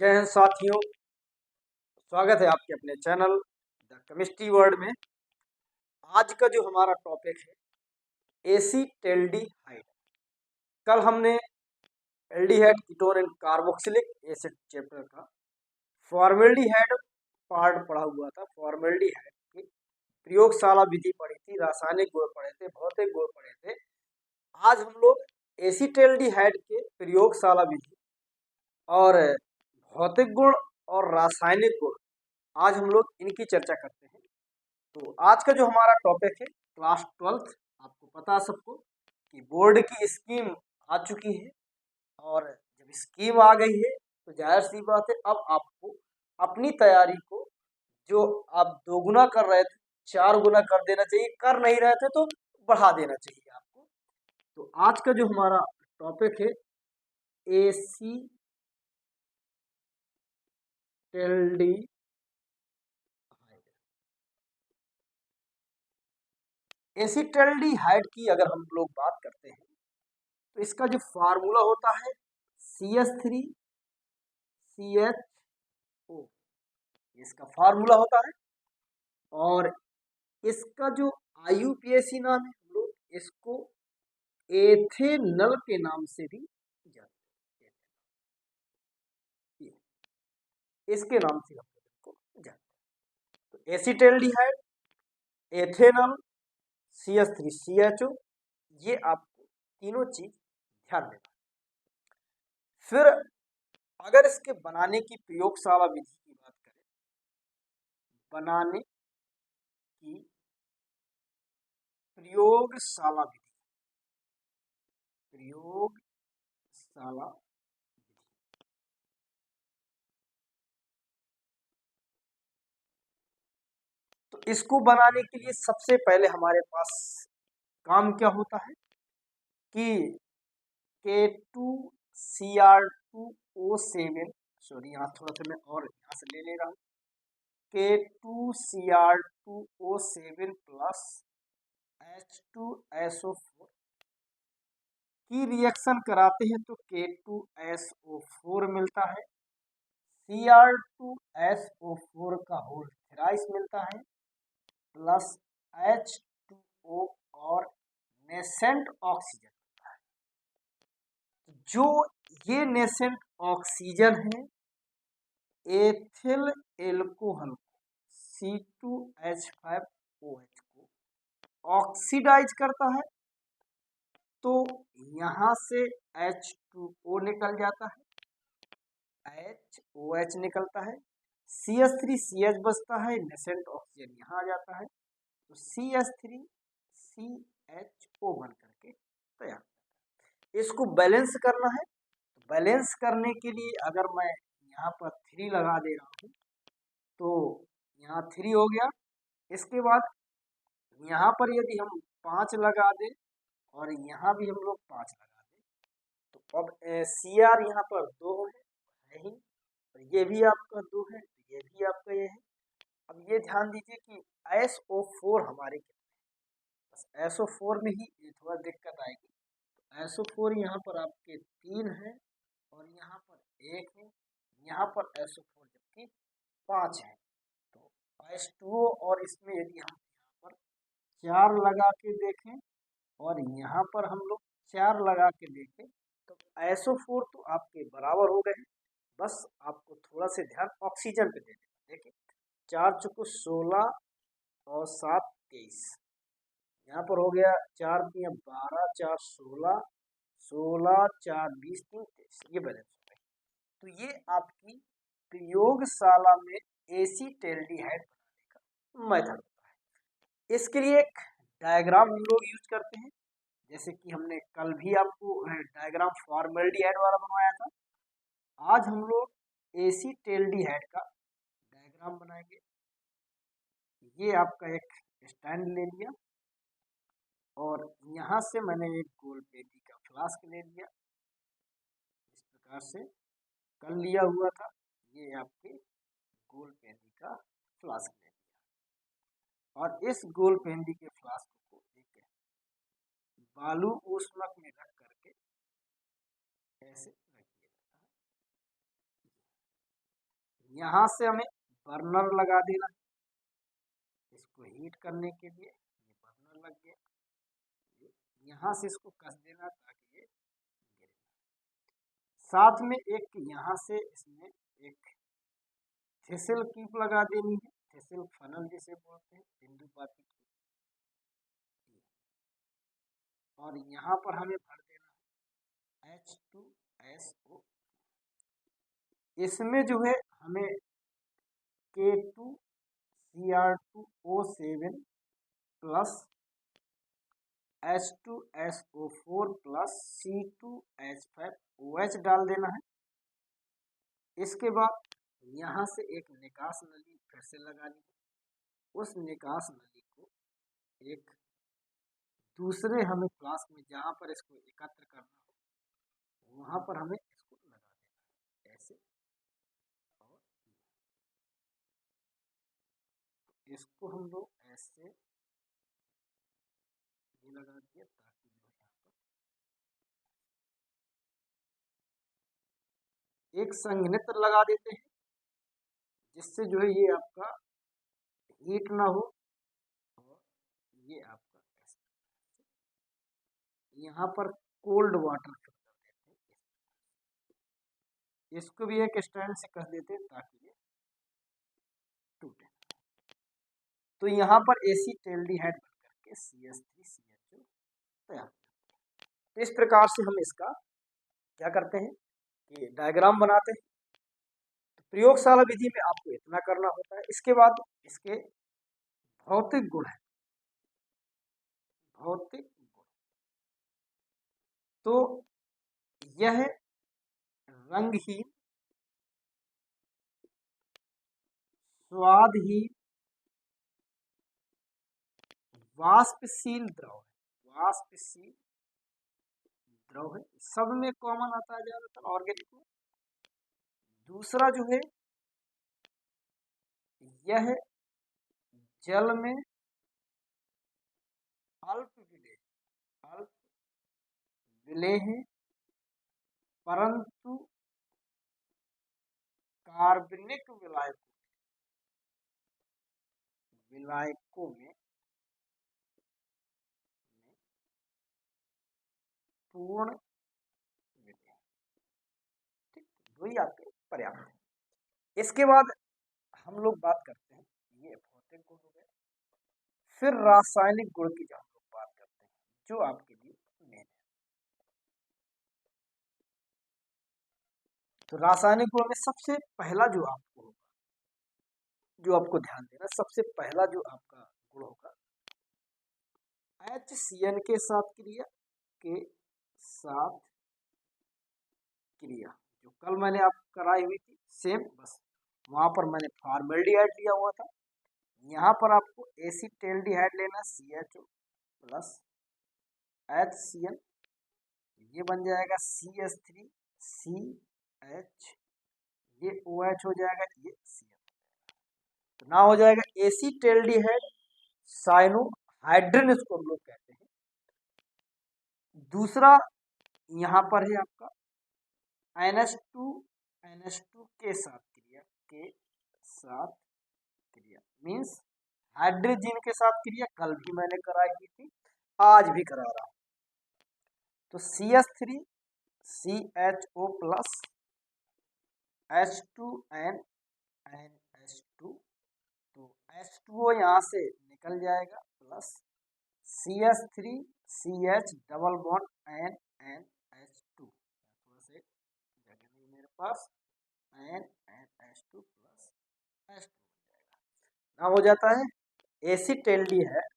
जय हिंद साथियों, स्वागत है आपके अपने चैनल द केमिस्ट्री वर्ल्ड में। आज का जो हमारा टॉपिक है एसीटेल्डिहाइड। कल हमने aldehyde ketone and carboxylic acid chapter का फॉर्मेल्डिहाइड पार्ट पढ़ा हुआ था। फॉर्मेल्डिहाइड की प्रयोगशाला विधि पढ़ी थी, रासायनिक गुण पढ़े थे, भौतिक गुण पढ़े थे। आज हम लोग एसीटेल्डिहाइड के प्रयोगशाला विधि और भौतिक गुण और रासायनिक गुण, आज हम लोग इनकी चर्चा करते हैं। तो आज का जो हमारा टॉपिक है क्लास 12, आपको पता सबको कि बोर्ड की स्कीम आ चुकी है, और जब स्कीम आ गई है तो जाहिर सी बात है अब आपको अपनी तैयारी को जो आप 2 गुना कर रहे थे 4 गुना कर देना चाहिए, कर नहीं रहे थे तो बढ़ा देना चाहिए आपको। तो आज का जो हमारा टॉपिक है एसीटेल्डिहाइड। एसीटेल्डिहाइड की अगर हम लोग बात करते हैं तो इसका जो फार्मूला होता है CH3CHO, इसका फार्मूला होता है। और इसका जो IUPAC नाम है, हम लोग इसको एथेनल के नाम से भी जानते हैं, इसके नाम से हम लोग इसको जानते हैं। तो एसीटेल्डिहाइड, एथेनल, CH3CHO, ये आपको तीनों चीज ध्यान देना। फिर अगर इसके बनाने की प्रयोगशाला विधि की बात करें, बनाने की प्रयोगशाला विधि, प्रयोगशाला विधि, तो इसको बनाने के लिए सबसे पहले हमारे पास काम क्या होता है कि K2Cr2O7, सॉरी यहाँ थोड़ा सा मैं और यहाँ से ले रहा हूँ, K2Cr2O7 प्लस H2SO4 की रिएक्शन कराते हैं तो K2SO4 मिलता है, Cr2SO4 का होल थ्राइस मिलता है, प्लस H2O और नेसेंट ऑक्सीजन। जो ये नेसेंट ऑक्सीजन है एथिल एल्कोहल C2H5OH को ऑक्सीडाइज करता है, तो यहाँ से H2O निकल जाता है, HOH निकलता है, CH3CH बचता है, नेसेंट ऑक्सीजन यहाँ आ जाता है, तो CH3CHO बन करके तैयार। इसको बैलेंस करना है, बैलेंस करने के लिए अगर मैं यहाँ पर 3 लगा दे रहा हूँ तो यहाँ 3 हो गया। इसके बाद यहाँ पर यदि हम 5 लगा दें और यहाँ भी हम लोग 5 लगा दें तो अब Cr यहाँ पर 2 है ही, और ये भी आपका 2 है, ये भी आपका ये है। अब ये ध्यान दीजिए कि SO4 हमारे कितने, SO4 में ही थोड़ा दिक्कत आएगी। तो SO4 यहाँ पर आपके 3 है और यहाँ पर 1 है, यहाँ पर SO4 जबकि 5 है। तो H2O और इसमें यदि हम यहाँ पर 4 लगा के देखें और यहाँ पर हम लोग 4 लगा के देखें तो SO4 तो आपके बराबर हो गए। बस आपको थोड़ा से ध्यान ऑक्सीजन पे देना। देखिए 4 चुको 16 और 7 23, यहाँ पर हो गया 4 तिया 12, 4 16, 16 4 20 3 23, ये बैलेंस हो गई। तो ये आपकी प्रयोगशाला में एसीटेल्डिहाइड बनाने का मेथड होता है। इसके लिए एक डायग्राम हम लोग यूज करते हैं, जैसे कि हमने कल भी आपको डायग्राम फॉर्मेल्डिहाइड वाला बनवाया था। आज हम लोग एसीटेल्डिहाइड का डायग्राम बनाएंगे। ये आपका एक स्टैंड ले लिया और यहाँ से मैंने एक गोल पेटी का फ्लास्क ले लिया, इस प्रकार से कल लिया हुआ था। ये आपके गोल पेंदी का फ्लास्क ले लिया और इस गोल पेंदी के फ्लास्क को एक बालू ऊष्मक में रख करके ऐसे रखिए। यहाँ से हमें बर्नर लगा देना है, इसको हीट करने के लिए। ये बर्नर लग गया, यहाँ से इसको कस देना ताकि ये गिरे। साथ में एक यहाँ से इसमें एक थ्रेशल कीप लगा देनी है, थ्रेशल फनल जिसे बोलते हैं, बिंदुपाती की। और यहाँ पर हमें भर देना है H2SO। इसमें जो है हमें K2Cr2O7 plus H2SO4 plus C2H5OH डाल देना है। इसके बाद यहाँ से एक निकास नली फिर से लगानी है। उस निकास नली को एक दूसरे हमें फ्लास्क में जहाँ पर इसको एकत्र करना हो वहाँ पर हमें इसको लगा देना है ऐसे। और इसको हम लोग ऐसे ये लगा दिए ताकि जो यहाँ पर एक संघनित्र लगा देते हैं जिससे जो है ये आपका हीट ना हो। और ये आपका ऐसे यहाँ पर कोल्ड वाटर फिल कर देते हैं। इसको भी एक स्टैंड से कस देते हैं ताकि ये टूटे। तो यहाँ पर एसीटेल्डिहाइड बन करके CH3CHO तैयार। तो इस प्रकार से हम इसका क्या करते हैं कि डायग्राम बनाते हैं। तो प्रयोगशाला विधि में आपको इतना करना होता है। इसके बाद इसके भौतिक गुण है, भौतिक गुण। तो यह रंगहीन, स्वादहीन, वाष्पशील द्रव है, वाष्पशील द्रव है। सब में कॉमन आता है ज्यादातर ऑर्गेनिक में। दूसरा जो है यह जल में अल्प विलेय है परंतु कार्बनिक विलायकों में पूर्ण विलेय। ठीक, वही आपके पर्याप्त है। इसके बाद हम लोग बात करते हैं, ये भौतिक गुण हो गए। फिर रासायनिक गुण की जब हम लोग बात करते हैं जो आपके लिए मेन है। तो रासायनिक गुण में सबसे पहला जो आपको होगा, जो आपको ध्यान देना, सबसे पहला जो आपका गुण होगा HCN के साथ क्रिया, के साथ क्रिया जो कल मैंने आपको कराई हुई थी सेम, बस वहां पर मैंने फॉर्मेल्डिहाइड लिया हुआ था। यहाँ पर आपको एसीटेल्डिहाइड लेना CHO प्लस HCN, ये बन जाएगा CH3CH, ये OH हो जाएगा, ये CN। तो ना हो जाएगा एसीटेल्डिहाइड साइनोहाइड्रिन, इसको हम लोग कहते हैं। दूसरा यहाँ पर है आपका NH2 के साथ क्रिया, के साथ क्रिया मीन्स हाइड्रोजन के साथ क्रिया। कल भी मैंने कराई हुई थी, आज भी करा रहा हूं। तो CH3CHO प्लस H2NH2, तो H2O यहाँ से निकल जाएगा plus CH3CH double bond NNH2, थोड़ा से जगह नहीं मेरे पास, NNH2 प्लस H2 ना हो जाता है एसीटेल्डिहाइड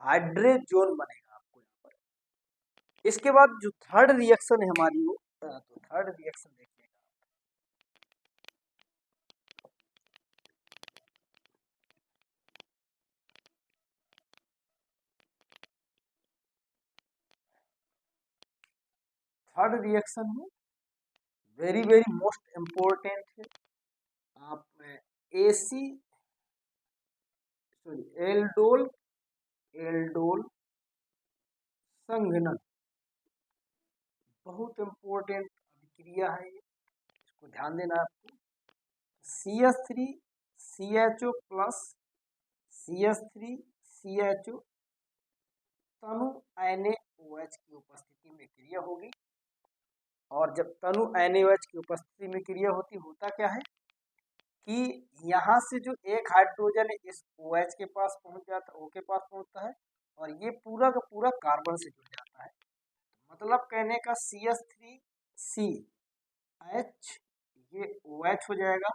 हाइड्रोजन बनेगा आपको यहाँ पर। इसके बाद जो थर्ड रिएक्शन है हमारी वो, तो थर्ड रिएक्शन देखिएगा। थर्ड रिएक्शन में वेरी वेरी मोस्ट इम्पोर्टेंट है। आप एसी सॉरी एल्डोल एल्डोल संघनन, बहुत इम्पोर्टेंट अभिक्रिया है ये, इसको ध्यान देना है आपको। CH3 CHO plus CH3 CHO तनु NaOH की उपस्थिति में क्रिया होगी। और जब तनु NaOH की उपस्थिति में क्रिया होता क्या है कि यहाँ से जो एक हाइड्रोजन है इस OH के पास पहुंच जाता है, O के पास पहुंचता है, और ये पूरा का पूरा कार्बन से जुड़ जाता है। मतलब कहने का CH3CH ये OH हो जाएगा,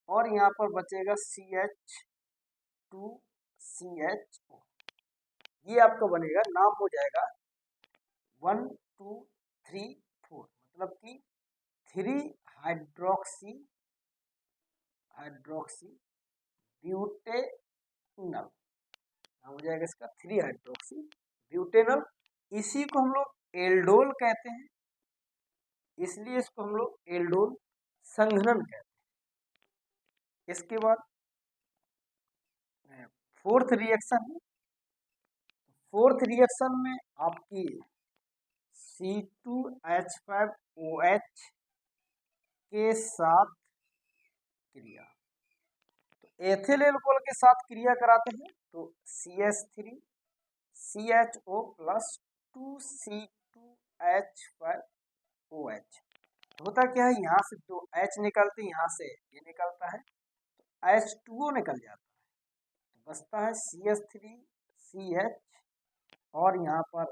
और यहाँ पर बचेगा CH2CHO। ये आपका बनेगा, नाम हो जाएगा 1 2 3 4, मतलब कि 3 हाइड्रोक्सी ब्यूटेनल हो जाएगा इसका, 3 हाइड्रोक्सी ब्यूटेनल। इसी को हम लोग एल्डोल कहते हैं, इसलिए इसको हम लोग एल्डोल संघनन कहते हैं। इसके बाद फोर्थ रिएक्शन है। फोर्थ रिएक्शन में आपकी C2H5OH के साथ क्रिया, तो एथिल एल्कोहल के साथ क्रिया कराते हैं, तो CH3CHO प्लस 2C2H5OH। होता क्या है, यहाँ से 2 H निकलते, यहाँ से ये निकलता है, तो H2O निकल जाता है, तो बचता है CH3CH, और यहाँ पर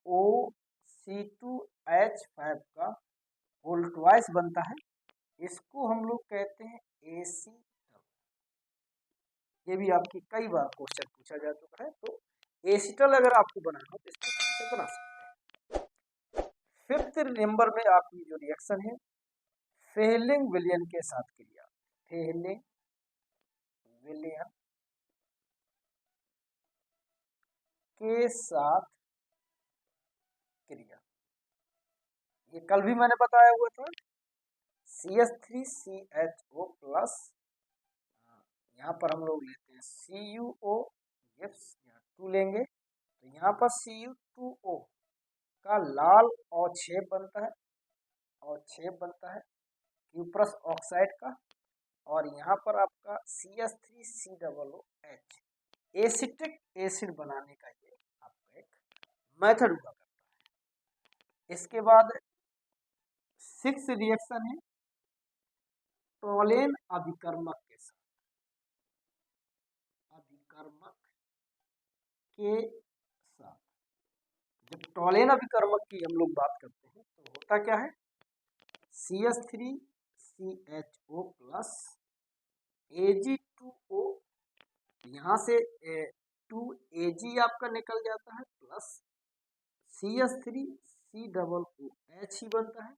OC2H5 का होल ट्वाइस बनता है। इसको हम लोग कहते हैं एसीटल। ये भी आपकी कई बार क्वेश्चन पूछा जा चुका है, तो एसीटल अगर आपको बनाना हो तो इस प्रकार से बना सकते हैं। फिफ्थ नंबर में आपकी जो रिएक्शन है फेहलिंग विलियन के साथ क्रिया, फेहलिंग विलियन के साथ क्रिया, ये कल भी मैंने बताया हुआ था। CH3CHO प्लस, यहाँ पर हम लोग लेते हैं CuO, यहाँ 2 लेंगे, तो यहाँ पर Cu2O का लाल अवक्षेप बनता है, क्यूप्रस ऑक्साइड का, और यहाँ पर आपका CH3COOH एसिटिक एसिड बनाने का ये आपका एक मेथड हुआ करता है। इसके बाद 6 रिएक्शन है टोलेन अभिकर्मक के साथ, जब टोलेन अभिकर्मक की हम लोग बात करते हैं तो होता क्या है, CH3CHO प्लस Ag2O, यहाँ से 2Ag आपका निकल जाता है, प्लस CH3COOH ही बनता है,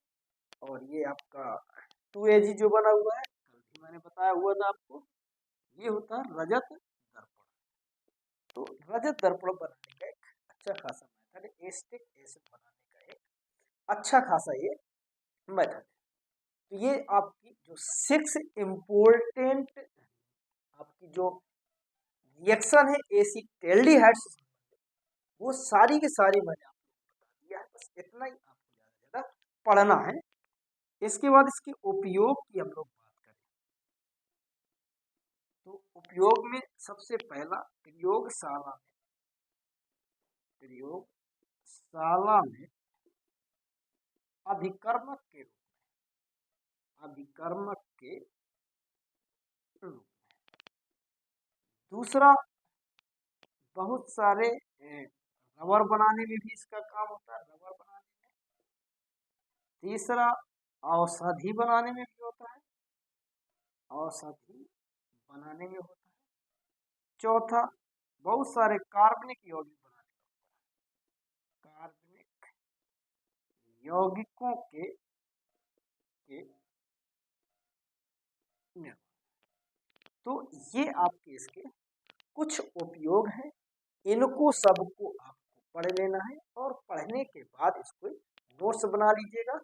और ये आपका 2Ag जो बना हुआ है कल भी मैंने बताया हुआ था आपको, ये होता है रजत दर्पण। तो रजत दर्पण बनाने का एक अच्छा खासा मेथड है, एसिटिक एसिड बनाने का एक अच्छा खासा ये मेथड है। तो ये आपकी जो 6 इम्पोर्टेंट आपकी जो रिएक्शन है एसिटैल्डिहाइड से, वो सारी की सारी मैंने आपको बता दिया है। बस इतना ही आपको ज़्यादा पढ़ना है। इसके बाद इसके उपयोग की हम लोग बात करें, तो उपयोग में सबसे पहला प्रयोगशाला में अभिकर्मक के रूप में, दूसरा बहुत सारे रबर बनाने में भी इसका काम होता है, रबर बनाने में, तीसरा औषधि बनाने में भी होता है, चौथा बहुत सारे कार्बनिक यौगिक बनाने में होता है, कार्बनिक यौगिकों के तो ये आपके इसके कुछ उपयोग हैं। इनको सबको आपको पढ़ लेना है, और पढ़ने के बाद इसको नोट्स बना लीजिएगा,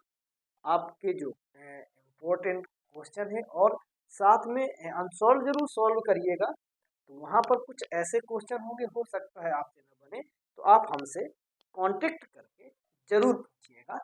आपके जो इम्पोर्टेंट क्वेश्चन है, और साथ में अनसॉल्व जरूर सॉल्व करिएगा। तो वहाँ पर कुछ ऐसे क्वेश्चन होंगे, हो सकता है आपसे न बने, तो आप हमसे कांटेक्ट करके जरूर पूछिएगा।